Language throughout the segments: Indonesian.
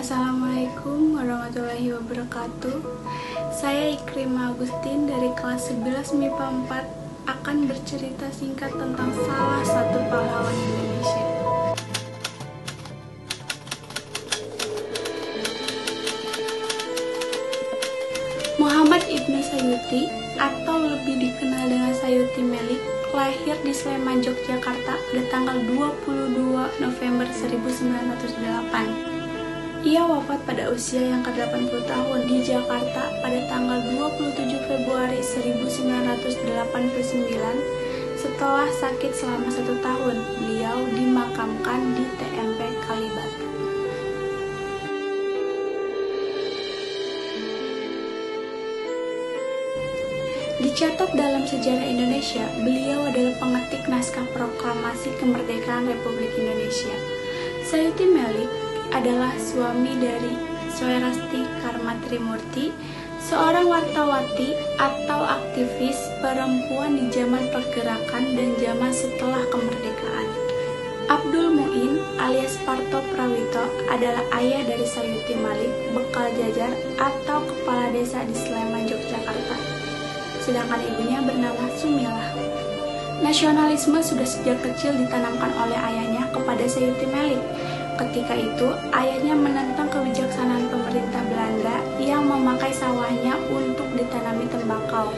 Assalamualaikum warahmatullahi wabarakatuh. Saya Ikrima Agustin dari kelas 11 MIPA 4 akan bercerita singkat tentang salah satu pahlawan Indonesia. Muhammad Ibnu Sayuti atau lebih dikenal dengan Sayuti Melik lahir di Sleman, Yogyakarta pada tanggal 22 November 1908. Ia wafat pada usia yang ke-80 tahun di Jakarta pada tanggal 27 Februari 1989 setelah sakit selama 1 tahun. Beliau dimakamkan di TMP Kalibata. Dicatat dalam sejarah Indonesia, beliau adalah pengetik naskah proklamasi kemerdekaan Republik Indonesia. Sayuti Melik adalah suami dari Swairasti Karma Trimurti, seorang wartawati atau aktivis perempuan di zaman pergerakan dan zaman setelah kemerdekaan. Abdul Muin alias Parto Prawito adalah ayah dari Sayuti Melik, bekal jajar atau kepala desa di Sleman, Yogyakarta. Sedangkan ibunya bernama Sumilah. Nasionalisme sudah sejak kecil ditanamkan oleh ayahnya kepada Sayuti Melik. Ketika itu, ayahnya menentang kebijaksanaan pemerintah Belanda yang memakai sawahnya untuk ditanami tembakau.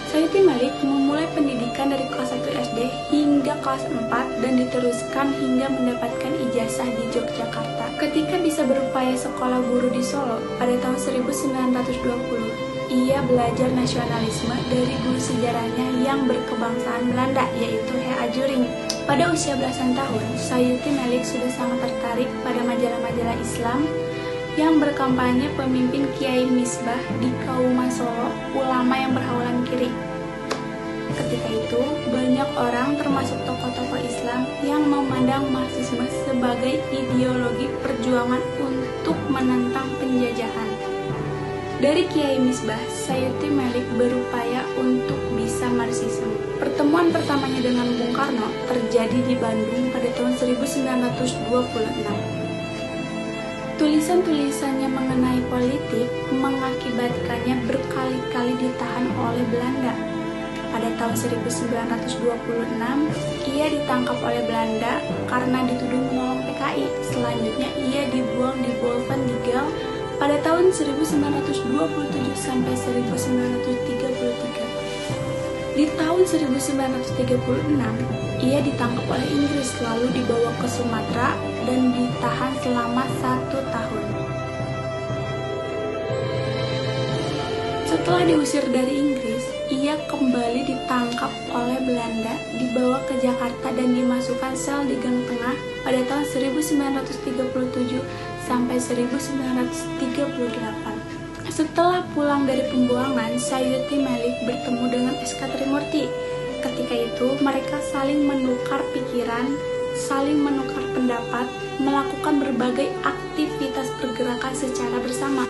Sayuti Melik memulai pendidikan dari kelas 1 SD hingga kelas 4 dan diteruskan hingga mendapatkan ijazah di Yogyakarta. Ketika bisa berupaya sekolah guru di Solo pada tahun 1920, ia belajar nasionalisme dari guru sejarahnya yang berkebangsaan Belanda, yaitu H. A. Juring. Pada usia belasan tahun, Sayuti Melik sudah sangat tertarik pada majalah-majalah Islam yang berkampanye pemimpin Kiai Misbah di Kauman Solo, ulama yang berhaluan kiri. Ketika itu, banyak orang termasuk tokoh-tokoh Islam yang memandang Marxisme sebagai ideologi perjuangan untuk menentang penjajahan. Dari Kiai Misbah, Sayuti Melik berupaya untuk bisa Marxisme. Pertemuan pertamanya dengan Bung Karno terjadi di Bandung pada tahun 1926. Tulisan-tulisannya mengenai politik mengakibatkannya berkali-kali ditahan oleh Belanda. Pada tahun 1926, ia ditangkap oleh Belanda karena dituduh menolong PKI. Selanjutnya, ia dibuang di Bovendigel pada tahun 1927 sampai 1933. Di tahun 1936, ia ditangkap oleh Inggris lalu dibawa ke Sumatera dan ditahan selama 1 tahun. Setelah diusir dari Inggris, ia kembali ditangkap oleh Belanda, dibawa ke Jakarta dan dimasukkan sel di Gang Tengah pada tahun 1937 sampai 1938. Setelah pulang dari pembuangan, Sayuti Melik bertemu dengan S.K. Trimurti. Ketika itu, mereka saling menukar pikiran, saling menukar pendapat, melakukan berbagai aktivitas pergerakan secara bersama.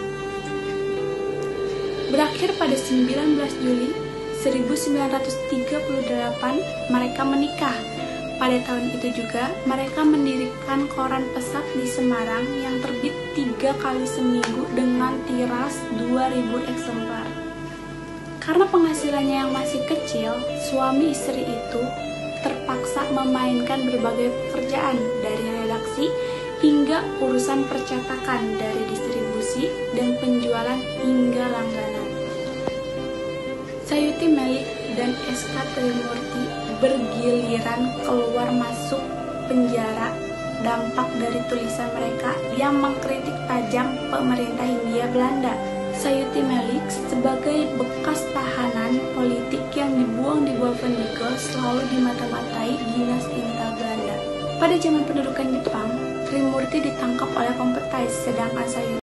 Berakhir pada 19 Juli 1938, mereka menikah. Pada tahun itu juga, mereka mendirikan koran Pesat di Semarang yang terbit 3 kali seminggu dengan tiras 2.000 eksemplar. Karena penghasilannya yang masih kecil, suami istri itu terpaksa memainkan berbagai pekerjaan dari redaksi hingga urusan percetakan, dari distribusi dan penjualan hingga langganan. Sayuti Melik dan S.K. Trimurti bergiliran keluar masuk penjara dampak dari tulisan mereka yang mengkritik tajam pemerintah Hindia Belanda. Sayuti Melik sebagai bekas tahanan politik yang dibuang di Bovendigel selalu dimata-matai dinas intel Belanda. Pada zaman pendudukan Jepang, Trimurti ditangkap oleh Kompetais, sedangkan Sayuti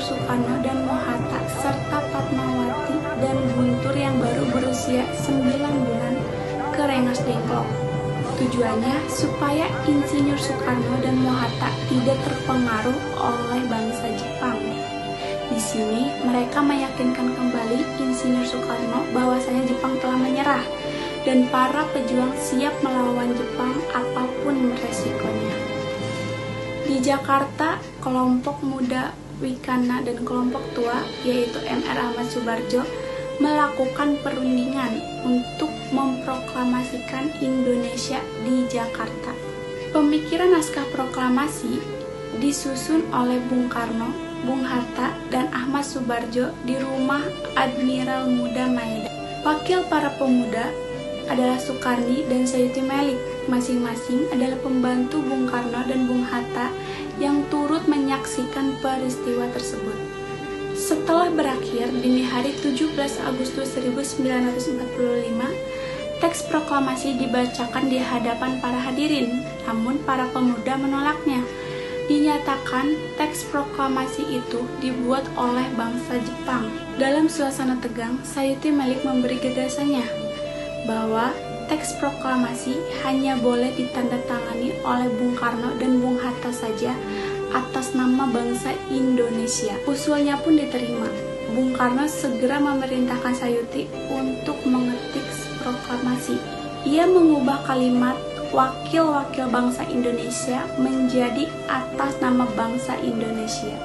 Soekarno dan Mohatta serta Fatmawati dan Guntur yang baru berusia 9 bulan ke Rengas Dengklok. Tujuannya supaya Insinyur Soekarno dan Mohatta tidak terpengaruh oleh bangsa Jepang. Di sini mereka meyakinkan kembali Insinyur Soekarno bahwasanya Jepang telah menyerah dan para pejuang siap melawan Jepang apapun resikonya. Di Jakarta, kelompok muda Wikana dan kelompok tua yaitu Mr. Ahmad Subarjo melakukan perundingan untuk memproklamasikan Indonesia di Jakarta. Pemikiran naskah proklamasi disusun oleh Bung Karno, Bung Hatta, dan Ahmad Subarjo di rumah Admiral Muda Maeda. Wakil para pemuda adalah Sukarni dan Sayuti Melik. Masing-masing adalah pembantu Bung Karno dan Bung Hatta yang turut menyaksikan peristiwa tersebut. Setelah berakhir dini hari 17 Agustus 1945, teks proklamasi dibacakan di hadapan para hadirin, namun para pemuda menolaknya. Dinyatakan teks proklamasi itu dibuat oleh bangsa Jepang. Dalam suasana tegang, Sayuti Melik memberi gagasannya bahwa teks proklamasi hanya boleh ditandatangani oleh Bung Karno dan Bung Hatta saja atas nama bangsa Indonesia. Usulnya pun diterima. Bung Karno segera memerintahkan Sayuti untuk mengetik proklamasi. Ia mengubah kalimat wakil-wakil bangsa Indonesia menjadi atas nama bangsa Indonesia.